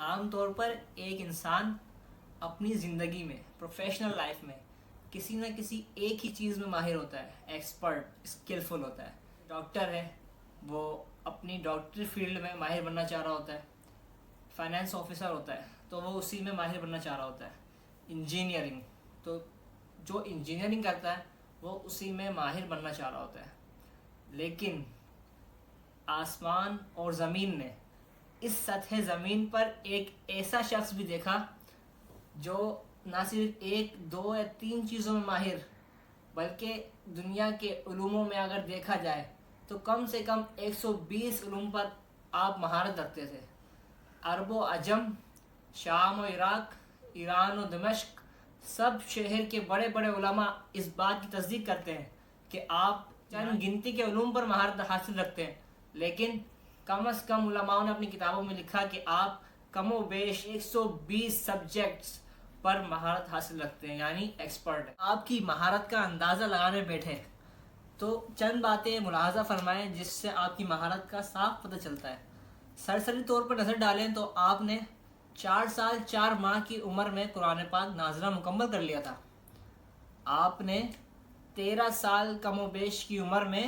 عام طور پر ایک انسان اپنی زندگی میں پروفیشنل لائف میں کسی نہ کسی ایک ہی چیز میں ماہر ہوتا ہے، ایکسپرٹ، اسکلفل ہوتا ہے۔ ڈاکٹر ہے، وہ اپنی ڈاکٹری فیلڈ میں ماہر بننا چاہ رہا ہوتا ہے۔ فائنینس آفیسر ہوتا ہے تو وہ اسی میں ماہر بننا چاہ رہا ہوتا ہے۔ انجینئرنگ، تو جو انجینئرنگ کرتا ہے وہ اسی میں ماہر بننا چاہ رہا ہوتا ہے۔ لیکن آسمان اور زمین نے اس سطح زمین پر ایک ایسا شخص بھی دیکھا جو نہ صرف ایک، دو یا تین چیزوں میں ماہر، بلکہ دنیا کے علوموں میں اگر دیکھا جائے تو کم سے کم 120 علوم پر آپ مہارت رکھتے تھے۔ عرب و عجم، شام و عراق، ایران و دمشق، سب شہر کے بڑے بڑے علماء اس بات کی تصدیق کرتے ہیں کہ آپ چند گنتی کے علوم پر مہارت حاصل رکھتے ہیں، لیکن کم از کم علماء نے اپنی کتابوں میں لکھا کہ آپ کم و بیش 120 سبجیکٹس پر مہارت حاصل رکھتے ہیں، یعنی ایکسپرٹ ہیں۔ آپ کی مہارت کا اندازہ لگانے بیٹھے تو چند باتیں ملاحظہ فرمائیں جس سے آپ کی مہارت کا صاف پتہ چلتا ہے۔ سرسری طور پر نظر ڈالیں تو آپ نے 4 سال 4 ماہ کی عمر میں قرآن پاک نازلہ مکمل کر لیا تھا۔ آپ نے 13 سال کم و بیش کی عمر میں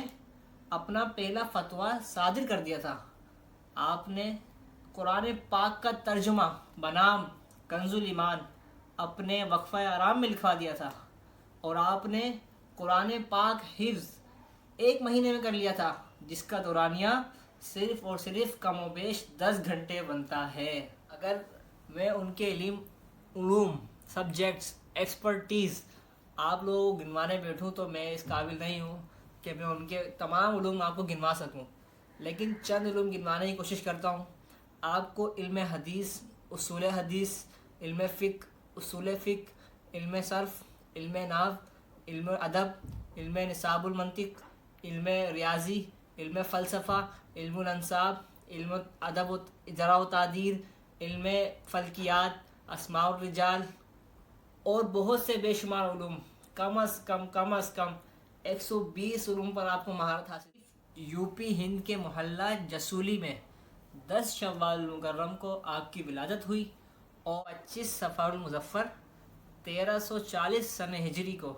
اپنا پہلا فتویٰ صادر کر دیا تھا۔ آپ نے قرآن پاک کا ترجمہ بنام کنز الایمان اپنے وقفہ آرام میں لکھوا دیا تھا، اور آپ نے قرآن پاک حفظ 1 مہینے میں کر لیا تھا، جس کا دورانیہ صرف اور صرف کم و بیش 10 گھنٹے بنتا ہے۔ اگر میں ان کے علوم، سبجیکٹس، ایکسپرٹیز آپ لوگوں کو گنوانے بیٹھوں تو میں اس قابل نہیں ہوں کہ میں ان کے تمام علوم آپ کو گنوا سکوں، لیکن چند علوم گنوانے کی کوشش کرتا ہوں۔ آپ کو علم حدیث، حدیث، علم فقہ، اصول فقہ، علم صرف، علم نحو، علم ادب، علم نصاب المنطق، علم ریاضی، علم فلسفہ، علم الانساب، علم ادب و جرح و تعدیل، علم فلکیات، اسماء الرجال اور بہت سے بے شمار علوم، کم از کم 120 علوم پر آپ کو مہارت حاصل۔ یو پی ہند کے محلہ جسولی میں 10 شوال المکرم کو آپ کی ولادت ہوئی، اور 25 صفر المظفر 1340 سنہ ہجری کو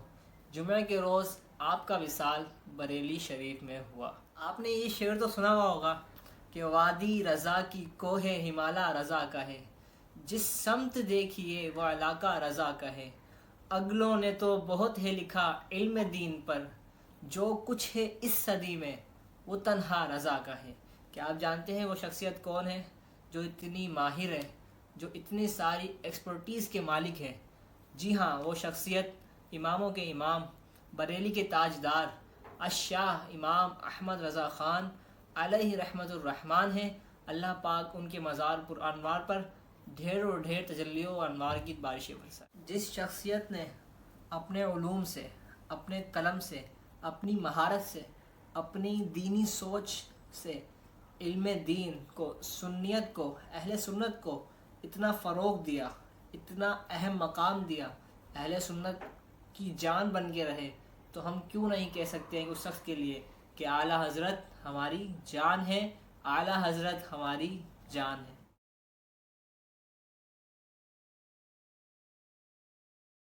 جمعہ کے روز آپ کا وصال بریلی شریف میں ہوا۔ آپ نے یہ شعر تو سنا ہوا ہوگا کہ وادی رضا کی کوہ ہمالا رضا کا ہے، جس سمت دیکھیے وہ علاقہ رضا کا ہے، اگلوں نے تو بہت ہے لکھا علم دین پر، جو کچھ ہے اس صدی میں وہ تنہا رضا کا ہے۔ کیا آپ جانتے ہیں وہ شخصیت کون ہے جو اتنی ماہر ہے، جو اتنی ساری ایکسپرٹیز کے مالک ہے؟ جی ہاں، وہ شخصیت اماموں کے امام، بریلی کے تاجدار، الشاہ امام احمد رضا خان علیہ رحمت الرحمن ہے۔ اللہ پاک ان کے مزار پر انوار پر ڈھیر اور ڈھیر تجلیوں و انوار کی بارشیں برسائے۔ جس شخصیت نے اپنے علوم سے، اپنے قلم سے، اپنی مہارت سے، اپنی دینی سوچ سے علم دین کو، سنیت کو، اہل سنت کو اتنا فروغ دیا، اتنا اہم مقام دیا، اہل سنت کی جان بن کے رہے، تو ہم کیوں نہیں کہہ سکتے ہیں اس شخص کے لیے کہ اعلیٰ حضرت ہماری جان ہے، اعلیٰ حضرت ہماری جان ہے۔